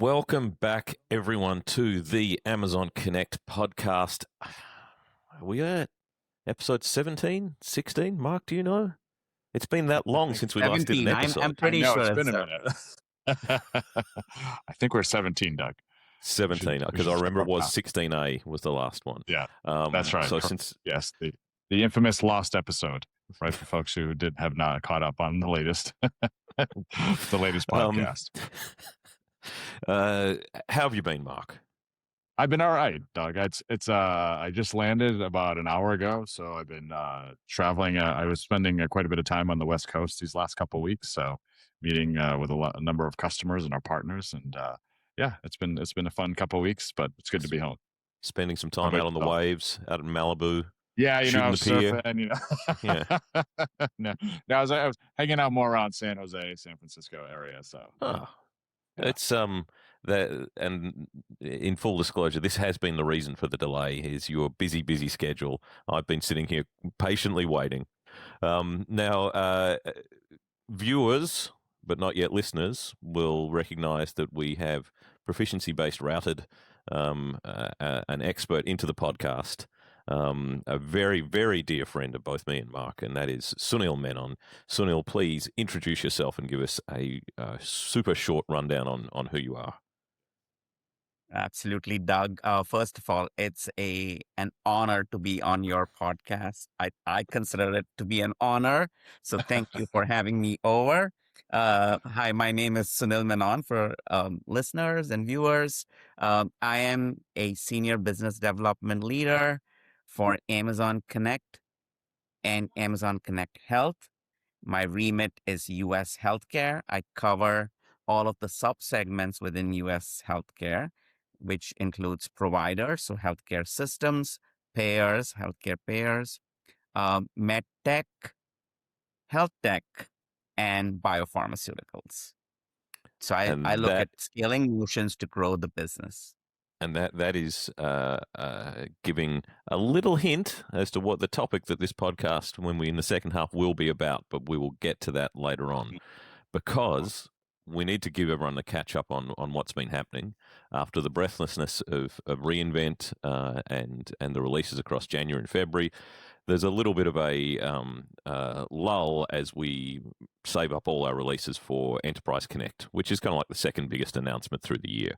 Welcome back, everyone, to the Amazon Connect podcast. Are we at episode 17, 16? Mark, do you know? It's been that I long think since we last did an 17. I'm episode. pretty know it's sure been it's a minute. I think we're 17, Doug. 17, we because I should remember it check was our 16A was the last one. Yeah, that's right. So since Yes, the infamous lost episode, right? For folks who have not caught up on the latest podcast. How have you been, Mark? I've been all right, Doug. It's I just landed about an hour ago, so I've been traveling. I was spending quite a bit of time on the West Coast these last couple of weeks, so meeting with a number of customers and our partners, and yeah, it's been a fun couple of weeks, but it's good to be home. Spending some How time about out on the yourself? waves, out in Malibu. Yeah, I Shooting was the pier. surfing. Yeah. No, I was hanging out more around San Jose, San Francisco area. So Oh, yeah. It's that, and in full disclosure, this has been the reason for the delay. Is your busy schedule? I've been sitting here patiently waiting. Now, viewers, but not yet listeners, will recognize that we have proficiency-based routed an expert into the podcast. A very, very dear friend of both me and Mark, and that is Sunil Menon. Sunil, please introduce yourself and give us a super short rundown on who you are. absolutely, Doug. First of all, it's an honor to be on your podcast. I consider it to be an honor. So thank you for having me over. Hi, my name is Sunil Menon for listeners and viewers. I am a senior business development leader for Amazon Connect and Amazon Connect Health. My remit is U.S. healthcare. I cover all of the subsegments within U.S. healthcare, which includes providers, so healthcare systems, payers, healthcare payers, med tech, health tech, and biopharmaceuticals. So I look at scaling motions to grow the business. And that is giving a little hint as to what the topic that this podcast, when we in the second half, will be about. But we will get to that later on, because we need to give everyone a catch up on what's been happening after the breathlessness of reInvent and the releases across January and February. There's a little bit of a lull as we save up all our releases for Enterprise Connect, which is kind of like the second biggest announcement through the year.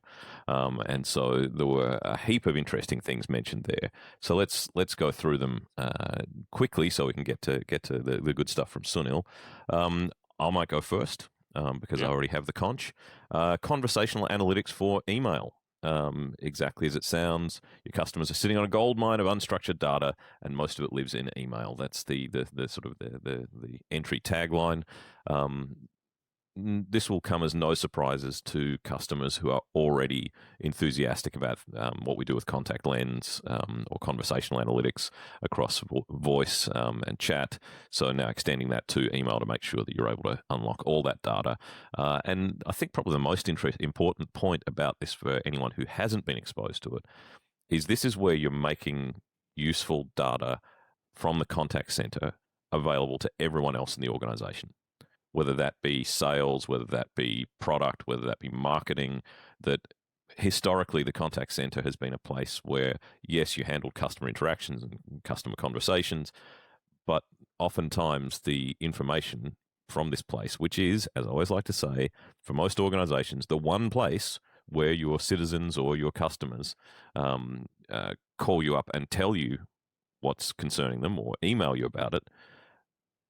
And so there were a heap of interesting things mentioned there. So let's go through them quickly so we can get to the good stuff from Sunil. I might go first because I already have the conch. Conversational analytics for email. Exactly as it sounds. Your customers are sitting on a gold mine of unstructured data, and most of it lives in email. That's the sort of the entry tagline. This will come as no surprises to customers who are already enthusiastic about what we do with Contact Lens or conversational analytics across voice and chat. So now extending that to email to make sure that you're able to unlock all that data. And I think probably the most important point about this for anyone who hasn't been exposed to it is this is where you're making useful data from the contact center available to everyone else in the organization, whether that be sales, whether that be product, whether that be marketing. That historically the contact center has been a place where, yes, you handled customer interactions and customer conversations, but oftentimes the information from this place, which is, as I always like to say, for most organizations, the one place where your citizens or your customers call you up and tell you what's concerning them or email you about it,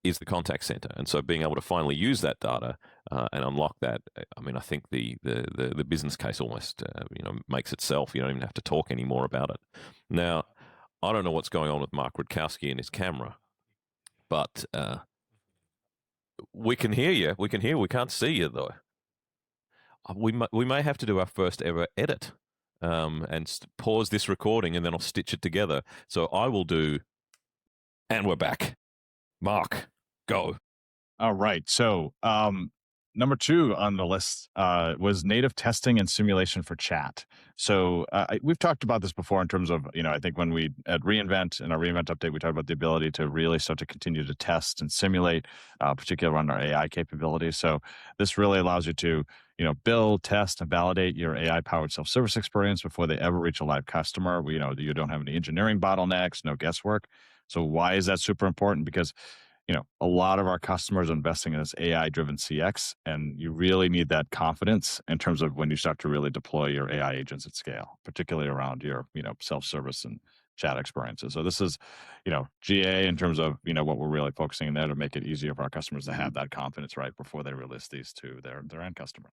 is the contact center. And so being able to finally use that data and unlock that, I mean, I think the business case almost makes itself. You don't even have to talk anymore about it. Now, I don't know what's going on with Mark Rutkowski and his camera, but we can hear you. We can hear. We can't see you though. We may have to do our first ever edit and pause this recording, and then I'll stitch it together. So I will do, and we're back. Mark, go. All right. So number 2 on the list was native testing and simulation for chat. So we've talked about this before in terms of, I think when we at reInvent, in our reInvent update, we talked about the ability to really start to continue to test and simulate, particularly around our AI capabilities. So this really allows you to build, test, and validate your AI-powered self-service experience before they ever reach a live customer. You don't have any engineering bottlenecks, no guesswork. So why is that super important? Because a lot of our customers are investing in this AI-driven CX, and you really need that confidence in terms of when you start to really deploy your AI agents at scale, particularly around your, self-service and chat experiences. So this is, GA in terms of, what we're really focusing on there to make it easier for our customers to have that confidence right before they release these to their end customer.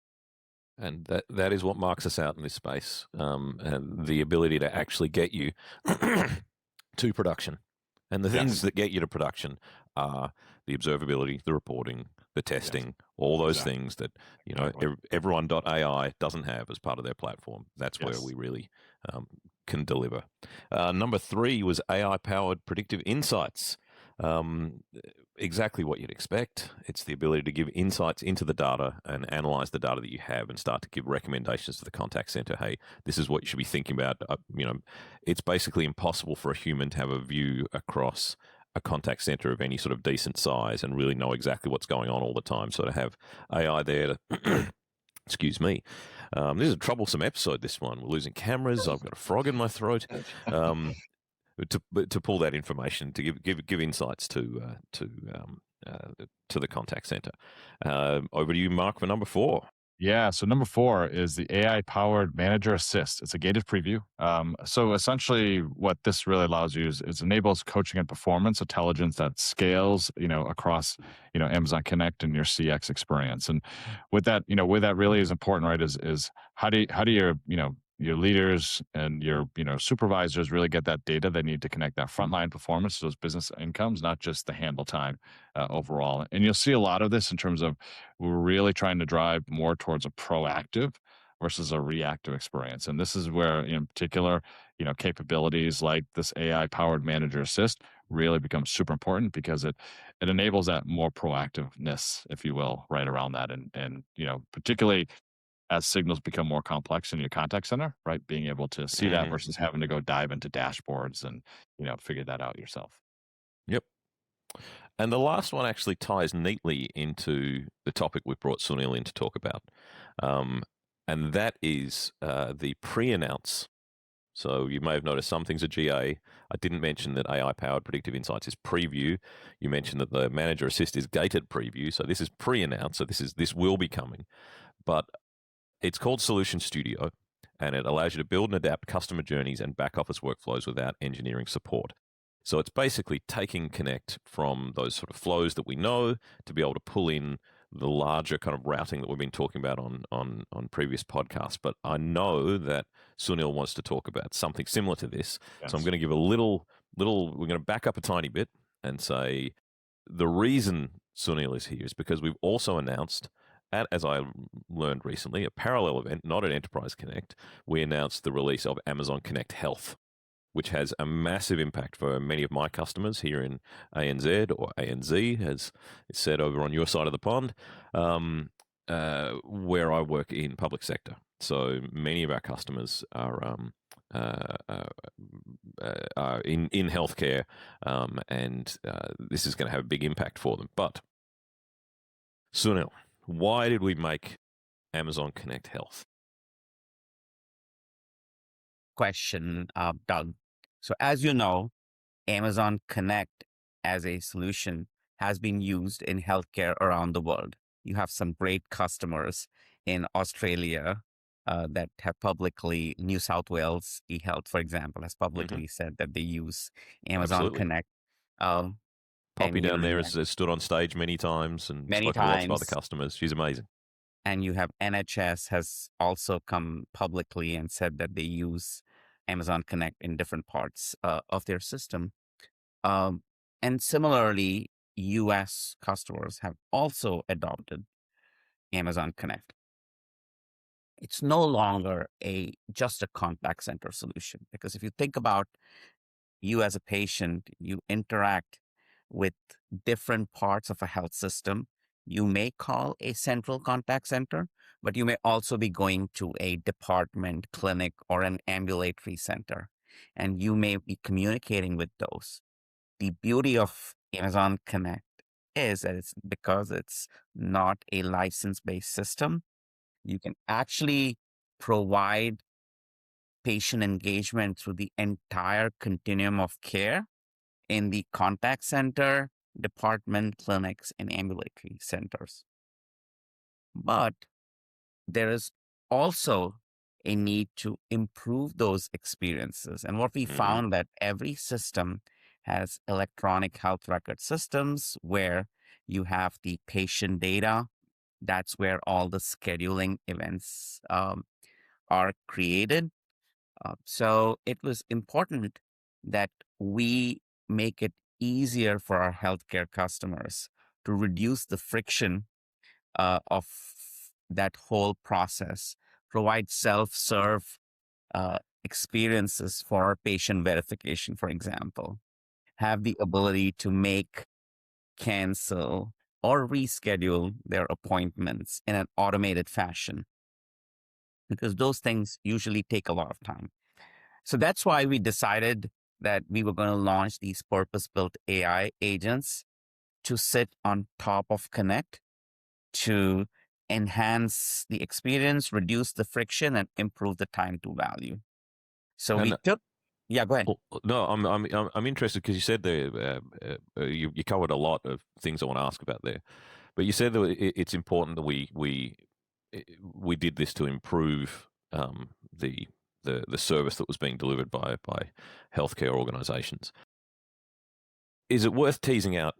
And that is what marks us out in this space, and the ability to actually get you to production. And the things that get you to production are the observability, the reporting, the testing, all those things that everyone.ai doesn't have as part of their platform. That's where we really can deliver. Number 3 was AI-powered predictive insights. Exactly what you'd expect. It's the ability to give insights into the data and analyze the data that you have and start to give recommendations to the contact center. Hey, this is what you should be thinking about. It's basically impossible for a human to have a view across a contact center of any sort of decent size and really know exactly what's going on all the time. So to have AI there to excuse me. This is a troublesome episode, this one. We're losing cameras. I've got a frog in my throat. To pull that information, to give insights to the contact center. Over to you, Mark, for number 4. Yeah. So number 4 is the AI-powered Manager Assist. It's a gated preview. So essentially, what this really allows you is enables coaching and performance intelligence that scales, across, Amazon Connect and your CX experience. And with that, where that really is important, right, is how do your leaders and your supervisors really get that data they need to connect that frontline performance to those business incomes, not just the handle time overall. And you'll see a lot of this in terms of we're really trying to drive more towards a proactive versus a reactive experience. And this is where, in particular, capabilities like this AI-powered Manager Assist really becomes super important because it enables that more proactiveness, if you will, right around that. And particularly as signals become more complex in your contact center, right? Being able to see that versus having to go dive into dashboards and, figure that out yourself. Yep. And the last one actually ties neatly into the topic we brought Sunil in to talk about. And that is the pre-announce. So you may have noticed some things are GA. I didn't mention that AI-powered predictive insights is preview. You mentioned that the Manager Assist is gated preview. So this is pre-announce. So this will be coming. But it's called Solution Studio, and it allows you to build and adapt customer journeys and back office workflows without engineering support. So it's basically taking Connect from those sort of flows that we know to be able to pull in the larger kind of routing that we've been talking about on previous podcasts. But I know that Sunil wants to talk about something similar to this. Yes. So I'm going to give a little, we're going to back up a tiny bit and say the reason Sunil is here is because we've also announced, as I learned recently, a parallel event, not at Enterprise Connect, we announced the release of Amazon Connect Health, which has a massive impact for many of my customers here in ANZ or ANZ, as it's said over on your side of the pond, where I work in public sector. So many of our customers are in healthcare, and this is going to have a big impact for them. But Sunil, why did we make Amazon Connect Health? Question, Doug. So as you know, Amazon Connect as a solution has been used in healthcare around the world. You have some great customers in Australia that have publicly, New South Wales eHealth, for example, has publicly said that they use Amazon Connect. Poppy down there has stood on stage many times and spoken to lots of other customers. She's amazing. And you have NHS has also come publicly and said that they use Amazon Connect in different parts of their system. And similarly, US customers have also adopted Amazon Connect. It's no longer just a contact center solution, because if you think about you as a patient, you interact with different parts of a health system. You may call a central contact center, but you may also be going to a department, clinic, or an ambulatory center, and you may be communicating with those. The beauty of Amazon Connect is that because it's not a license-based system, You can actually provide patient engagement through the entire continuum of care in the contact center, department, clinics, and ambulatory centers. But there is also a need to improve those experiences. And what we found that every system has electronic health record systems where you have the patient data. That's where all the scheduling events are created. So it was important that we make it easier for our healthcare customers to reduce the friction of that whole process, provide self-serve experiences for patient verification, for example, have the ability to make, cancel, or reschedule their appointments in an automated fashion, because those things usually take a lot of time. So that's why we decided that we were going to launch these purpose-built AI agents to sit on top of Connect to enhance the experience, reduce the friction, and improve the time to value. So And we took, yeah, go ahead. no, I'm interested because you said there you covered a lot of things I want to ask about there, but you said that it's important that we did this to improve the service that was being delivered by healthcare organisations. Is it worth teasing out?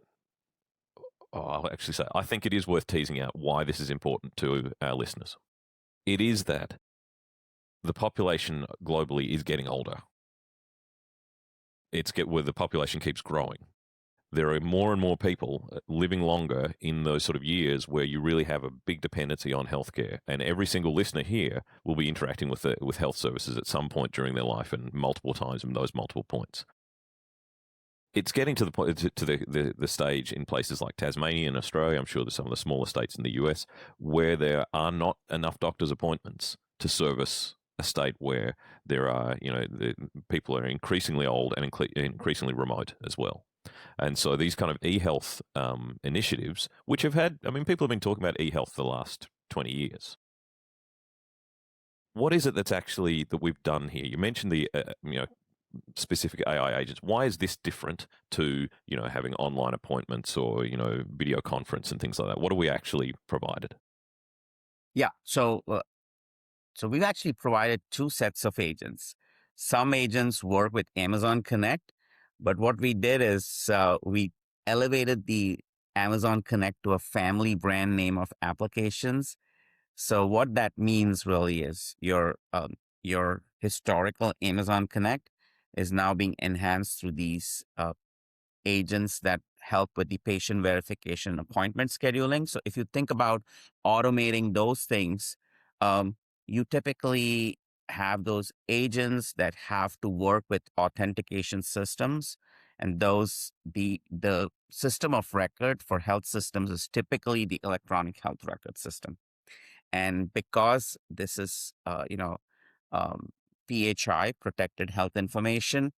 Oh, I'll actually say I think it is worth teasing out why this is important to our listeners. It is that the population globally is getting older. Where the population keeps growing. There are more and more people living longer in those sort of years where you really have a big dependency on healthcare. And every single listener here will be interacting with health services at some point during their life and multiple times in those multiple points. It's getting to the point to the stage in places like Tasmania and Australia. I'm sure there's some of the smaller states in the US where there are not enough doctor's appointments to service a state where there are, the people are increasingly old and increasingly remote as well. And so these kind of e-health initiatives, which have had, people have been talking about e-health for the last 20 years. What is it that's actually that we've done here? You mentioned the, specific AI agents. Why is this different to, having online appointments or, video conference and things like that? What have we actually provided? Yeah. So we've actually provided two sets of agents. Some agents work with Amazon Connect, but what we did is we elevated the Amazon Connect to a family brand name of applications. So what that means really is your historical Amazon Connect is now being enhanced through these agents that help with the patient verification appointment scheduling. So if you think about automating those things, you typically have those agents that have to work with authentication systems. And the system of record for health systems is typically the electronic health record system. And because this is, PHI, protected health information,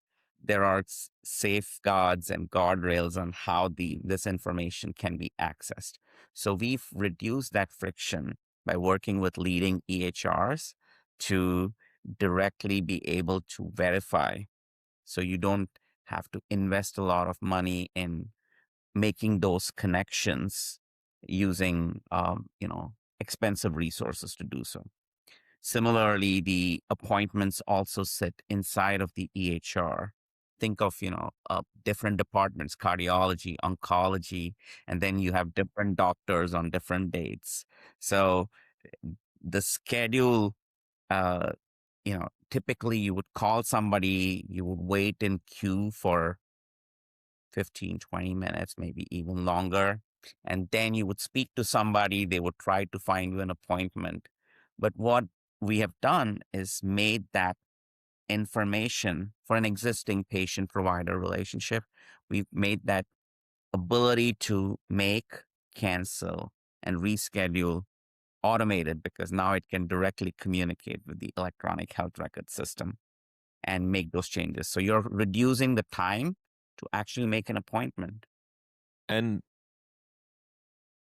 there are safeguards and guardrails on how this information can be accessed. So we've reduced that friction by working with leading EHRs to directly be able to verify. So you don't have to invest a lot of money in making those connections using, expensive resources to do so. Similarly, the appointments also sit inside of the EHR. Think of, different departments, cardiology, oncology, and then you have different doctors on different dates. So the schedule, typically you would call somebody, you would wait in queue for 15, 20 minutes, maybe even longer. And then you would speak to somebody, they would try to find you an appointment. But what we have done is made that information for an existing patient-provider relationship. We've made that ability to make, cancel, and reschedule automated, because now it can directly communicate with the electronic health record system and make those changes. So you're reducing the time to actually make an appointment. And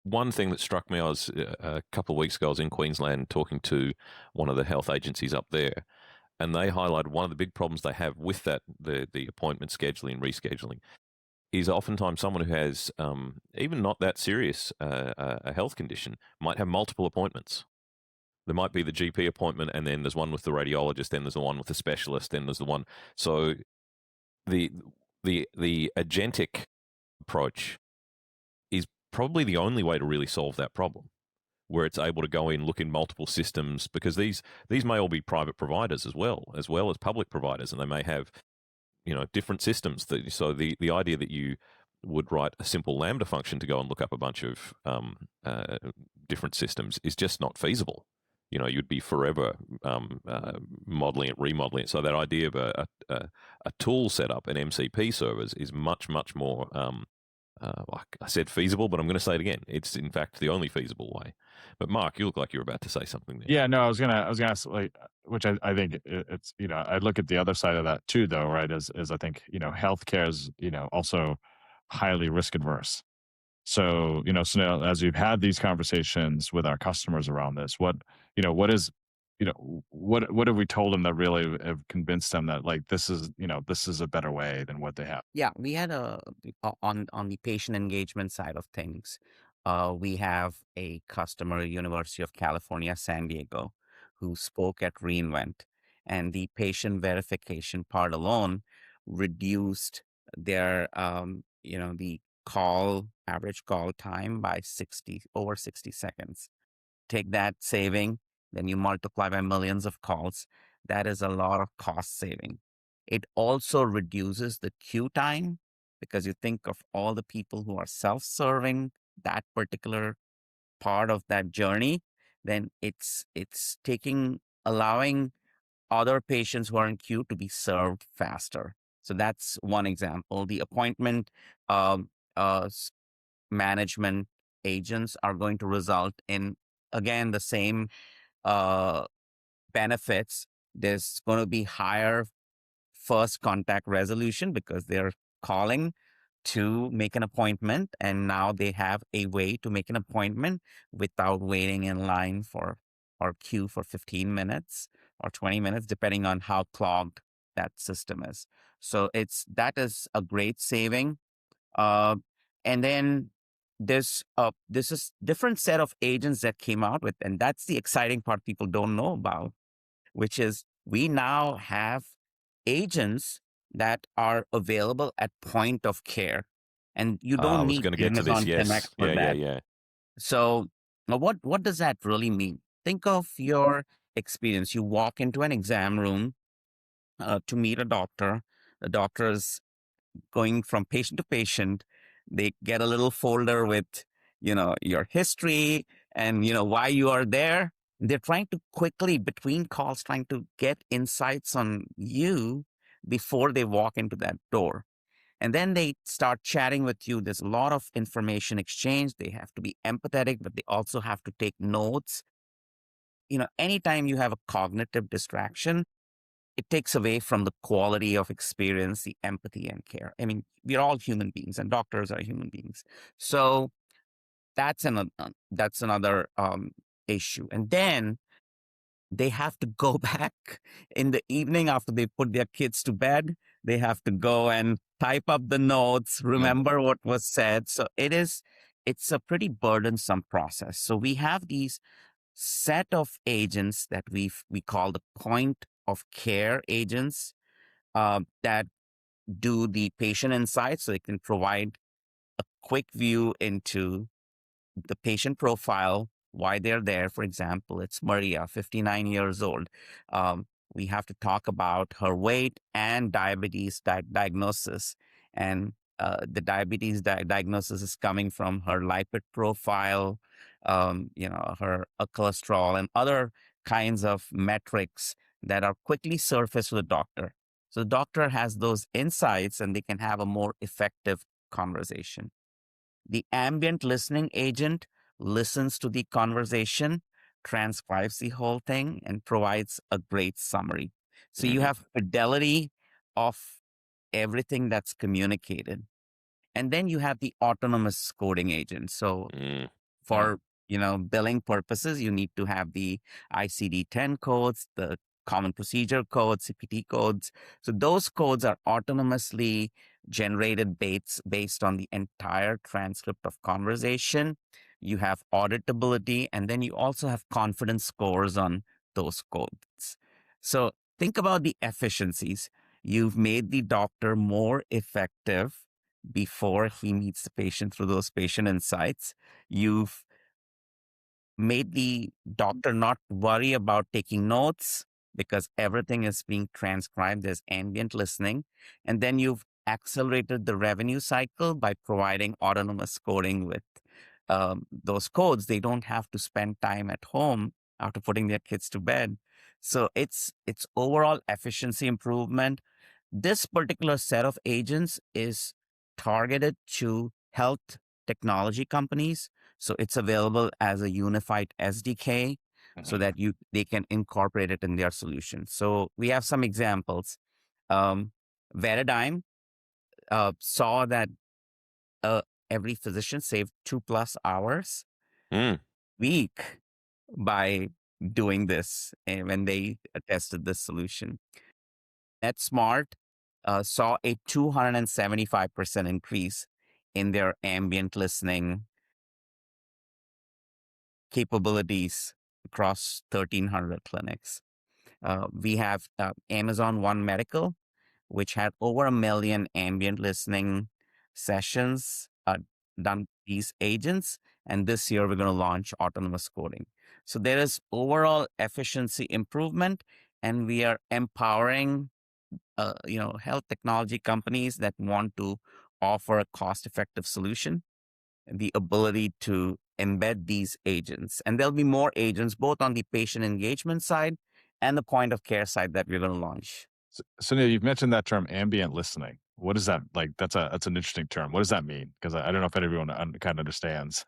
one thing that struck me, I was a couple of weeks ago, I was in Queensland talking to one of the health agencies up there, and they highlighted one of the big problems they have with that, the appointment scheduling, rescheduling, is oftentimes someone who has even not that serious a health condition might have multiple appointments. There might be the GP appointment, and then there's one with the radiologist, then there's the one with the specialist, then there's the one. So the the agentic approach is probably the only way to really solve that problem, where it's able to go in, look in multiple systems, because these may all be private providers as well as public providers, and they may have different systems. So the idea that you would write a simple Lambda function to go and look up a bunch of different systems is just not feasible. You'd be forever modeling it, remodeling it. So that idea of a tool setup, an MCP servers, is much, much more, like I said, feasible, but I'm going to say it again. It's in fact the only feasible way. But Mark, you look like you're about to say something there. Yeah, no, I was gonna ask, like, which I think it's, I look at the other side of that too, though, right? Is I think, healthcare is, also highly risk adverse. So, Sunil, as we've had these conversations with our customers around this, what have we told them that really have convinced them that, like, this is a better way than what they have? Yeah, we had on the patient engagement side of things. We have a customer, University of California, San Diego, who spoke at reInvent, and the patient verification part alone reduced their the average call time by over 60 seconds. Take that saving, then you multiply by millions of calls. That is a lot of cost saving. It also reduces the queue time, because you think of all the people who are self-serving that particular part of that journey, then it's allowing other patients who are in queue to be served faster. So that's one example. The appointment um, management agents are going to result in, again, the same uh, benefits. There's going to be higher first contact resolution because they're calling to make an appointment, and now they have a way to make an appointment without waiting in line for or queue for 15 minutes or 20 minutes, depending on how clogged that system is. So that is a great saving. And then this is different set of agents that came out with, and that's the exciting part people don't know about, which is we now have agents that are available at point of care, and you I don't was need going to get to this. Amazon Connect Yes. for that. Yeah. So now what does that really mean? Think of your experience. You walk into an exam room to meet a doctor. The doctor is going from patient to patient. They get a little folder with, your history and, why you are there. They're trying to quickly, between calls, trying to get insights on you before they walk into that door. And then they start chatting with you. There's a lot of information exchange. They have to be empathetic, but they also have to take notes. Anytime you have a cognitive distraction, it takes away from the quality of experience, the empathy and care. I mean, we're all human beings, and doctors are human beings. So that's another issue. And then they have to go back in the evening after they put their kids to bed. They have to go and type up the notes, remember what was said. So it's a pretty burdensome process. So we have these set of agents that we call the point of care agents that do the patient insights, so they can provide a quick view into the patient profile, why they're there. For example, it's Maria, 59 years old. We have to talk about her weight and diabetes diagnosis. And the diabetes diagnosis is coming from her lipid profile, her cholesterol and other kinds of metrics that are quickly surfaced to the doctor. So the doctor has those insights and they can have a more effective conversation. The ambient listening agent listens to the conversation, transcribes the whole thing, and provides a great summary. So you have fidelity of everything that's communicated. And then you have the autonomous coding agent. So For billing purposes, you need to have the ICD-10 codes, the common procedure codes, CPT codes. So those codes are autonomously generated based on the entire transcript of conversation. You have auditability, and then you also have confidence scores on those codes. So think about the efficiencies. You've made the doctor more effective before he meets the patient through those patient insights. You've made the doctor not worry about taking notes because everything is being transcribed. There's ambient listening. And then you've accelerated the revenue cycle by providing autonomous coding with those codes. They don't have to spend time at home after putting their kids to bed. So it's overall efficiency improvement. This particular set of agents is targeted to health technology companies. So it's available as a unified SDK so that they can incorporate it in their solution. So we have some examples. Veradigm saw that every physician saved 2+ hours week by doing this when they tested this solution. NetSmart saw a 275% increase in their ambient listening capabilities across 1,300 clinics. We have Amazon One Medical, which had over 1 million ambient listening sessions done by these agents. And this year, we're going to launch autonomous coding. So there is overall efficiency improvement, and we are empowering health technology companies that want to offer a cost-effective solution, the ability to embed these agents. And there'll be more agents, both on the patient engagement side and the point of care side that we're going to launch. So you've mentioned that term ambient listening. What is that like? That's an interesting term. What does that mean? Because I don't know if everyone kind of understands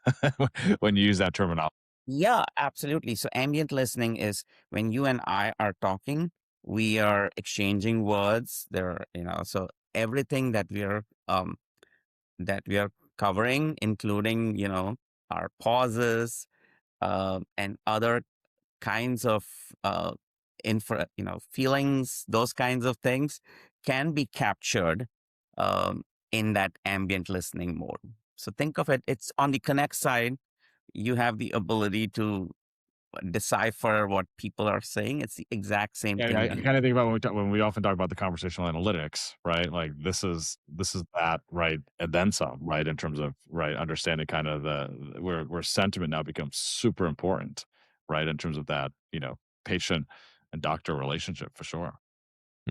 when you use that terminology. Yeah, absolutely. So ambient listening is when you and I are talking, we are exchanging words. So everything that we are covering, including our pauses and other kinds of feelings, those kinds of things can be captured in that ambient listening mode. So think of it, it's on the connect side, you have the ability to decipher what people are saying. It's the exact same thing. I kind of think about when we often talk about the conversational analytics, right? Like this is that, right? And then some, right? In terms of understanding kind of where sentiment now becomes super important, right? In terms of that, patient and doctor relationship for sure.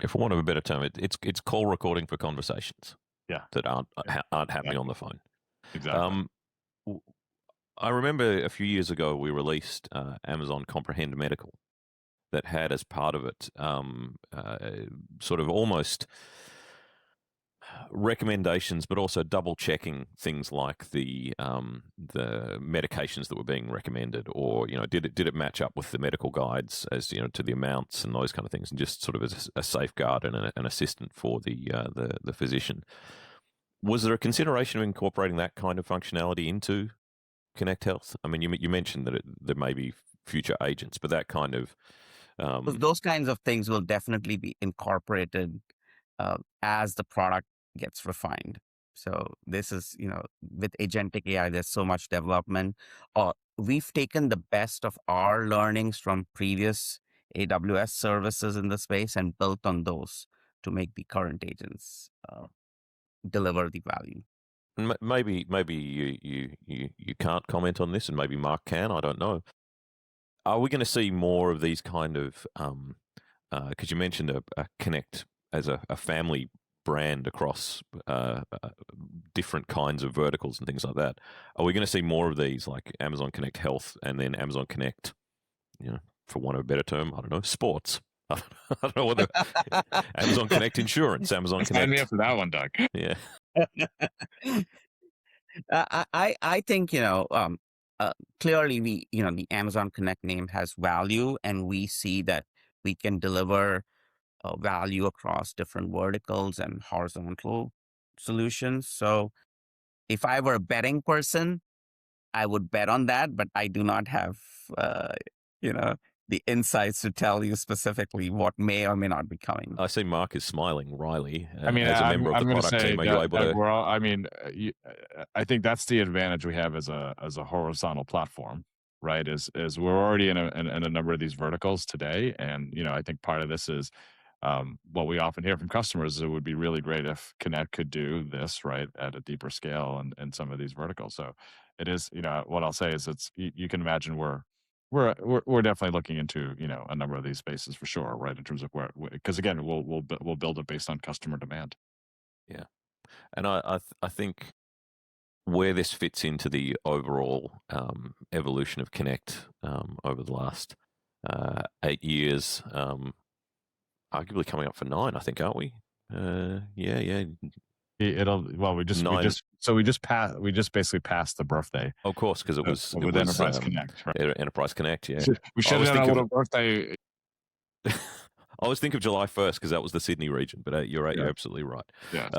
Yeah, for want of a better term, it's call recording for conversations. Yeah, that aren't happening on the phone. Exactly. I remember a few years ago we released Amazon Comprehend Medical that had as part of it sort of almost recommendations, but also double checking things like the medications that were being recommended, or did it match up with the medical guides as to the amounts and those kind of things, and just sort of as a safeguard and an assistant for the physician. Was there a consideration of incorporating that kind of functionality into Connect Health? I mean, you mentioned that there may be future agents, but that kind of those kinds of things will definitely be incorporated as the product gets refined. So this is, with agentic AI, there's so much development. We've taken the best of our learnings from previous AWS services in the space and built on those to make the current agents deliver the value. Maybe you can't comment on this, and maybe Mark can. I don't know. Are we going to see more of these kind of? Because you mentioned a Connect as a family brand across different kinds of verticals and things like that. Are we going to see more of these, like Amazon Connect Health and then Amazon Connect? For want of a better term, I don't know, sports. I don't know whether Amazon Connect Insurance, Amazon Connect. Sign me up for that one, Doug. Yeah. I think clearly the Amazon Connect name has value, and we see that we can deliver value across different verticals and horizontal solutions. So if I were a betting person, I would bet on that, but I do not have, you know, the insights to tell you specifically what may or may not be coming. I see Mark is smiling wryly. I mean, As a member of I'm the going to product say team, are you able that to? we're all. I mean, I think that's the advantage we have as a horizontal platform, right? Is we're already in a number of these verticals today, and I think part of this is what we often hear from customers is it would be really great if Connect could do this right at a deeper scale and in some of these verticals. So it is, what I'll say is you can imagine we're definitely looking into a number of these spaces for sure, right? In terms of where, because again, we'll build it based on customer demand. Yeah, and I think where this fits into the overall evolution of Connect over the last 8 years, arguably coming up for 9, I think, aren't we? Yeah. We just 9. we just basically passed the birthday. Of course, because it was Enterprise Connect, right? Enterprise Connect. Yeah, We should have done a little birthday. I always think of July 1st because that was the Sydney region, but you're right. Yeah. You're absolutely right. Yeah.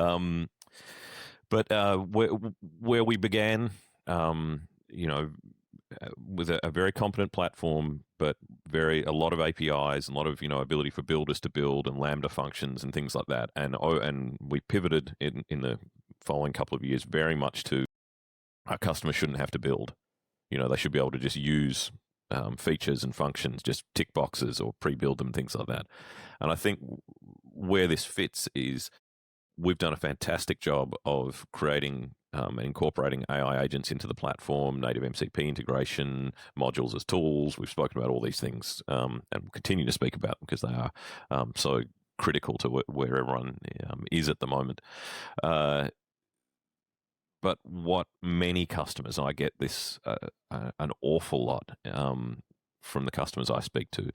But where we began, with a very competent platform, but a lot of APIs and a lot of ability for builders to build and Lambda functions and things like that, and we pivoted in the following couple of years very much to our customers shouldn't have to build. They should be able to just use features and functions, just tick boxes or pre-build them, things like that. And I think where this fits is we've done a fantastic job of creating and incorporating AI agents into the platform, native MCP integration, modules as tools. We've spoken about all these things and we'll continue to speak about them because they are so critical to where everyone is at the moment. But what many customers, I get this an awful lot from the customers I speak to,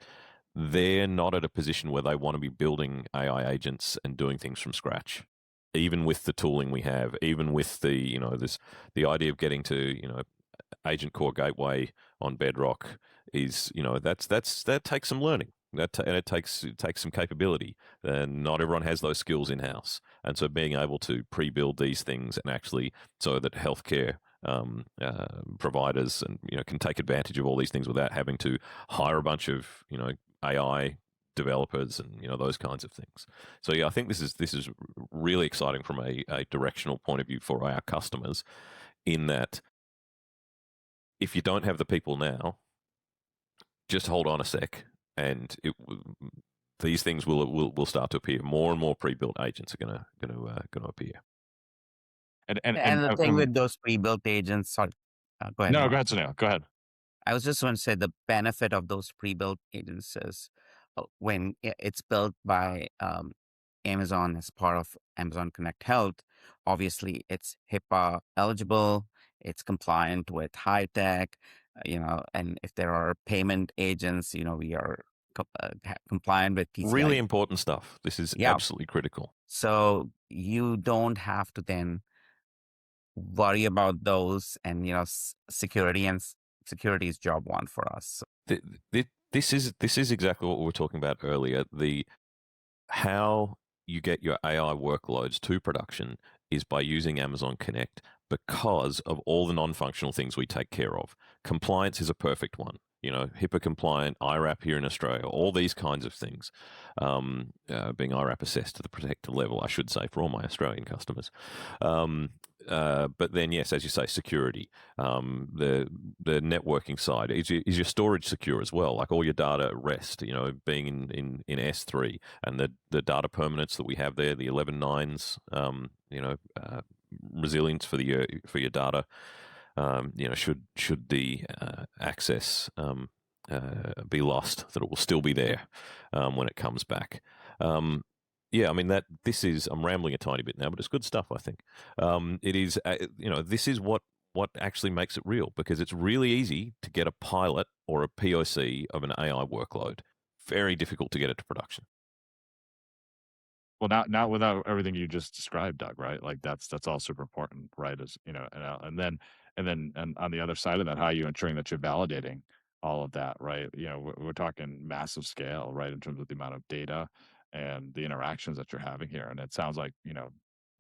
they're not at a position where they want to be building AI agents and doing things from scratch. Even with the tooling we have, even with the the idea of getting to Agent Core Gateway on Bedrock is that takes some learning. And it takes some capability. And not everyone has those skills in house, and so being able to pre-build these things and actually so that healthcare providers and can take advantage of all these things without having to hire a bunch of AI developers and those kinds of things. So yeah, I think this is really exciting from a directional point of view for our customers, in that if you don't have the people now, just hold on a sec, and these things will start to appear. More and more pre-built agents are going to appear. And the thing with those pre-built agents, sorry, go ahead. No, Mark. go ahead, Sunil. Go ahead. I was just going to say the benefit of those pre-built agents is when it's built by Amazon as part of Amazon Connect Health, obviously it's HIPAA eligible, it's compliant with high tech, and if there are payment agents, we are compliant with PCI. Really important stuff. This is absolutely critical. So you don't have to then worry about those, and security is job one for us. This is exactly what we were talking about earlier. How you get your AI workloads to production is by using Amazon Connect, because of all the non-functional things we take care of. Compliance is a perfect one. HIPAA compliant, IRAP here in Australia, all these kinds of things, being IRAP assessed to the protected level, I should say, for all my Australian customers. But then, yes, as you say, security, the networking side, is your storage secure as well? Like all your data at rest, being in S3, and the data permanence that we have there, the 11.9s, resilience for your data. Should the access be lost, that it will still be there when it comes back. Yeah, I mean I'm rambling a tiny bit now, but it's good stuff, I think. It is, this is what actually makes it real, because it's really easy to get a pilot or a POC of an AI workload. Very difficult to get it to production. Well, not without everything you just described, Doug, right? Like that's all super important, right? As and then on the other side of that, how are you ensuring that you're validating all of that, right? We're talking massive scale, right, in terms of the amount of data and the interactions that you're having here. And it sounds like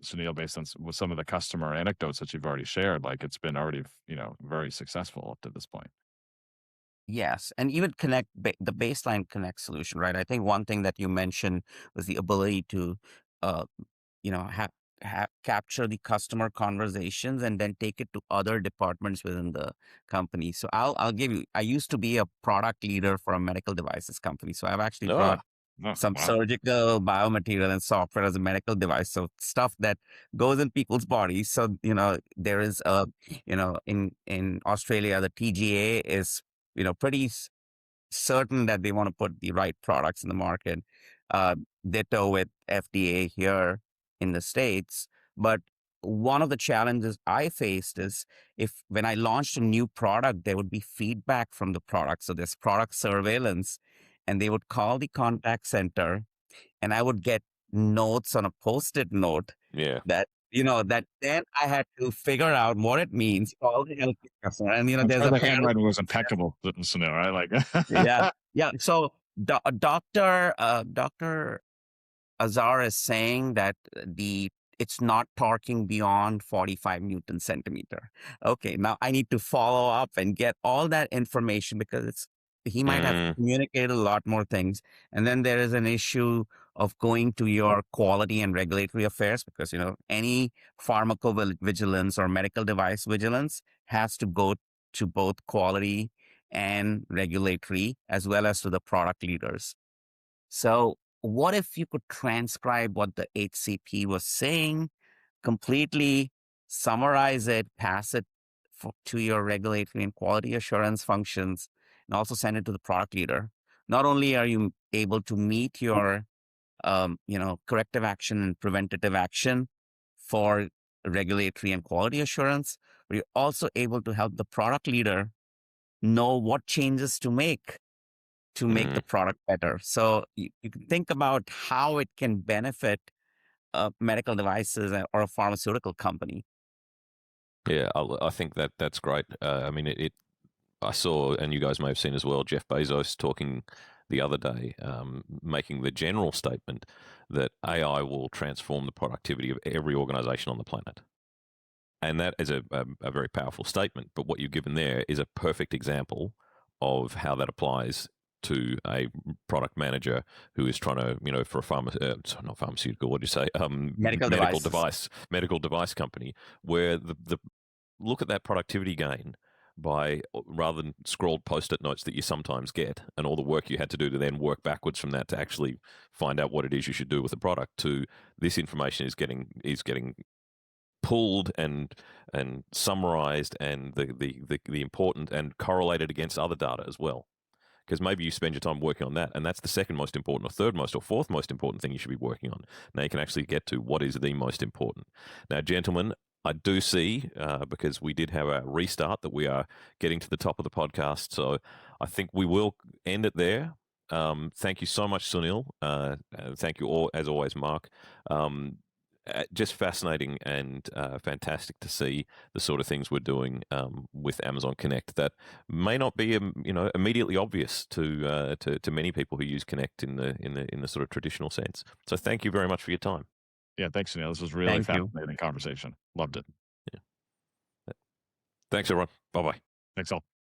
Sunil, based on with some of the customer anecdotes that you've already shared, like it's been already, very successful up to this point. Yes, and even the baseline connect solution, right? I think one thing that you mentioned was the ability to, uh, capture the customer conversations and then take it to other departments within the company. So I'll give you. I used to be a product leader for a medical devices company, so I've actually brought Ah, Oh, some wow. surgical biomaterial and software as a medical device. So stuff that goes in people's bodies. So, there is in Australia, the TGA is, pretty certain that they want to put the right products in the market. Uh, Ditto with FDA here in the States. But one of the challenges I faced is if when I launched a new product, there would be feedback from the product. So there's product surveillance, and they would call the contact center, and I would get notes on a post-it note yeah. that then I had to figure out what it means, call the health customer. And, I'm there's sure a the parallel. handwriting was impeccable, Sunil, right? Yeah. Like, Yeah. So Dr. Azar is saying that it's not torquing beyond 45 Newton centimeter. Okay, now I need to follow up and get all that information because he might have Mm, communicated a lot more things. And then there is an issue of going to your quality and regulatory affairs because any pharmacovigilance or medical device vigilance has to go to both quality and regulatory as well as to the product leaders. So, what if you could transcribe what the HCP was saying, completely summarize it, pass it to your regulatory and quality assurance functions, and also send it to the product leader? Not only are you able to meet your, corrective action and preventative action for regulatory and quality assurance, but you're also able to help the product leader know what changes to make mm. the product better. So you can think about how it can benefit medical devices or a pharmaceutical company. Yeah, I think that's great. I mean, I saw, and you guys may have seen as well, Jeff Bezos talking the other day, making the general statement that AI will transform the productivity of every organization on the planet. And that is a very powerful statement. But what you've given there is a perfect example of how that applies to a product manager who is trying to, for a not pharmaceutical, what do you say? Medical devices. Medical device company, where the look at that productivity gain by rather than scrawled post-it notes that you sometimes get and all the work you had to do to then work backwards from that to actually find out what it is you should do with the product to this information is getting pulled and summarized and the important and correlated against other data as well, because maybe you spend your time working on that and that's the second most important or third most or fourth most important thing you should be working on. Now you can actually get to what is the most important. Now, gentlemen, I do see, because we did have a restart, that we are getting to the top of the podcast, so I think we will end it there. Thank you so much, Sunil. Thank you all, as always, Mark. Just fascinating and fantastic to see the sort of things we're doing with Amazon Connect that may not be immediately obvious to many people who use Connect in the sort of traditional sense. So thank you very much for your time. yeah, thanks, Sunil. This was really Thank you. fascinating conversation. Loved it. Yeah. Thanks, everyone. Bye bye. Thanks all.